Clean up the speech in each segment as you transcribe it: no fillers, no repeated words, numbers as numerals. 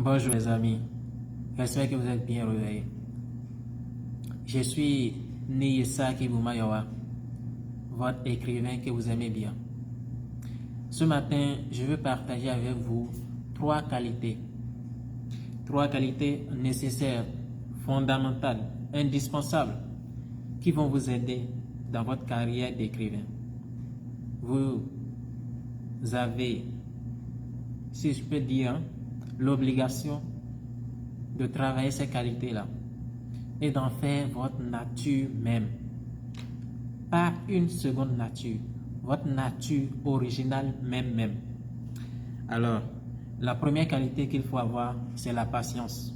Bonjour les amis, j'espère que vous êtes bien réveillés. Je suis Niyesa Kibumayowa, votre écrivain que vous aimez bien. Ce matin, je veux partager avec vous trois qualités nécessaires, fondamentales, indispensables, qui vont vous aider dans votre carrière d'écrivain. Vous avez, si je peux dire, l'obligation de travailler ces qualités-là et d'en faire votre nature même. Pas une seconde nature, votre nature originale même. Alors, la première qualité qu'il faut avoir, c'est la patience.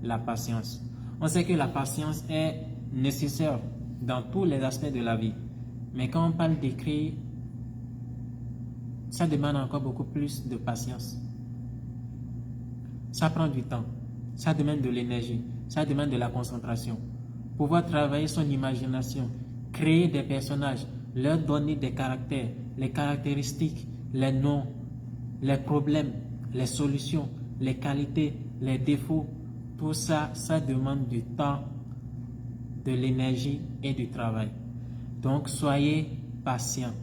La patience. On sait que la patience est nécessaire dans tous les aspects de la vie. Mais quand on parle d'écrire, ça demande encore beaucoup plus de patience. Ça prend du temps, ça demande de l'énergie, ça demande de la concentration. Pouvoir travailler son imagination, créer des personnages, leur donner des caractères, les caractéristiques, les noms, les problèmes, les solutions, les qualités, les défauts, tout ça, ça demande du temps, de l'énergie et du travail. Donc, soyez patient.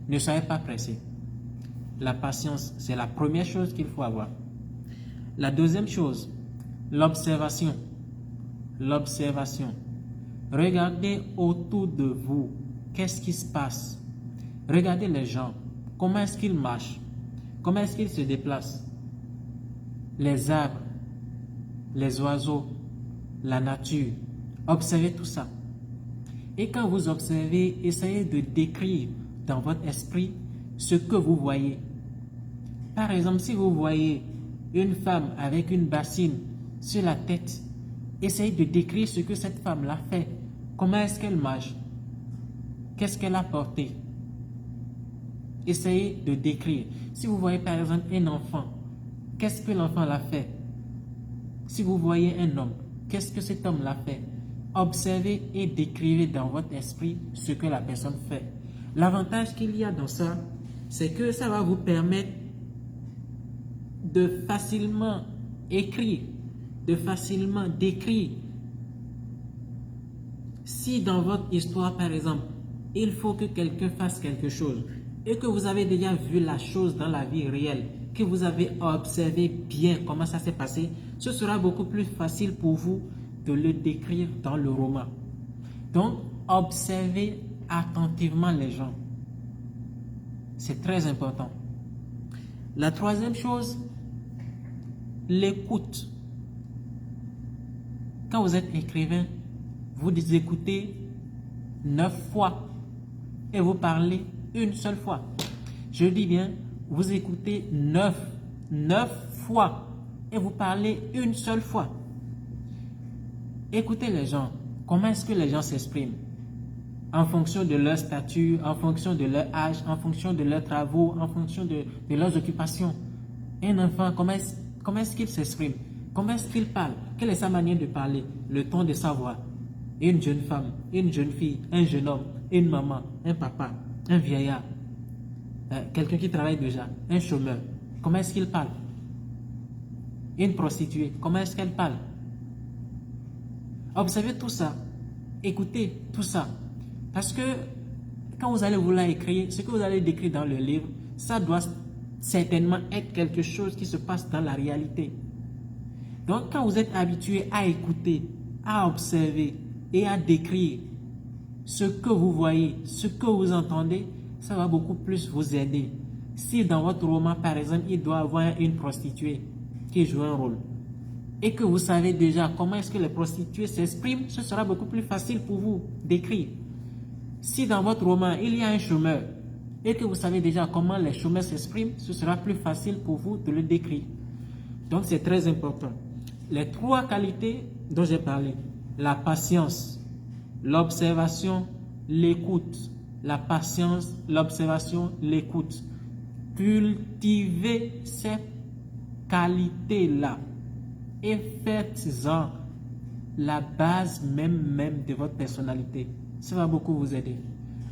Ne soyez pas pressé. La patience, c'est la première chose qu'il faut avoir. La deuxième chose, l'observation. L'observation. Regardez autour de vous. Qu'est-ce qui se passe? Regardez les gens. Comment est-ce qu'ils marchent? Comment est-ce qu'ils se déplacent? Les arbres, les oiseaux, la nature. Observez tout ça. Et quand vous observez, essayez de décrire dans votre esprit ce que vous voyez. Par exemple, si vous voyez une femme avec une bassine sur la tête, essayez de décrire ce que cette femme-là fait. Comment est-ce qu'elle marche? Qu'est-ce qu'elle a porté? Essayez de décrire. Si vous voyez par exemple un enfant, qu'est-ce que l'enfant l'a fait? Si vous voyez un homme, qu'est-ce que cet homme l'a fait? Observez et décrivez dans votre esprit ce que la personne fait. L'avantage qu'il y a dans ça, c'est que ça va vous permettre de facilement écrire, de facilement décrire. Si dans votre histoire, par exemple, il faut que quelqu'un fasse quelque chose et que vous avez déjà vu la chose dans la vie réelle, que vous avez observé bien comment ça s'est passé, ce sera beaucoup plus facile pour vous de le décrire dans le roman. Donc, observez attentivement les gens. C'est très important. La troisième chose, l'écoute. Quand vous êtes écrivain, vous écoutez 9 fois et vous parlez une seule fois. Je dis bien, vous écoutez 9 fois et vous parlez une seule fois. Écoutez les gens. Comment est-ce que les gens s'expriment? En fonction de leur statut, en fonction de leur âge, en fonction de leurs travaux, en fonction de leurs occupations. Un enfant, comment est-ce qu'il s'exprime? Comment est-ce qu'il parle? Quelle est sa manière de parler? Le ton de sa voix. Une jeune femme, une jeune fille, un jeune homme, une maman, un papa, un vieillard, quelqu'un qui travaille déjà, un chômeur. Comment est-ce qu'il parle? Une prostituée, comment est-ce qu'elle parle? Observez tout ça. Écoutez tout ça. Parce que quand vous allez vouloir écrire, ce que vous allez décrire dans le livre, ça doit certainement être quelque chose qui se passe dans la réalité. Donc, quand vous êtes habitué à écouter, à observer et à décrire ce que vous voyez, ce que vous entendez, ça va beaucoup plus vous aider. Si dans votre roman, par exemple, il doit y avoir une prostituée qui joue un rôle, et que vous savez déjà comment est-ce que les prostituées s'expriment, ce sera beaucoup plus facile pour vous d'écrire. Si dans votre roman, il y a un chômeur, et que vous savez déjà comment les chômeurs s'expriment, ce sera plus facile pour vous de le décrire. Donc c'est très important. Les trois qualités dont j'ai parlé, la patience, l'observation, l'écoute. La patience, l'observation, l'écoute. Cultivez ces qualités-là et faites-en la base même de votre personnalité. Ça va beaucoup vous aider.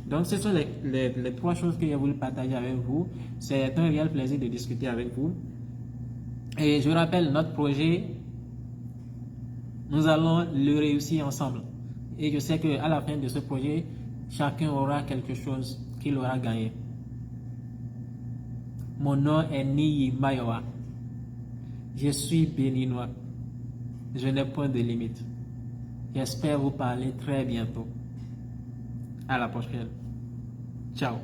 Donc, ce sont les trois choses que j'ai voulu partager avec vous. C'est un réel plaisir de discuter avec vous. Et je rappelle, notre projet, nous allons le réussir ensemble. Et je sais qu'à la fin de ce projet, chacun aura quelque chose qu'il aura gagné. Mon nom est Niyi Mayowa. Je suis béninois. Je n'ai point de limite. J'espère vous parler très bientôt. À la prochaine. Ciao.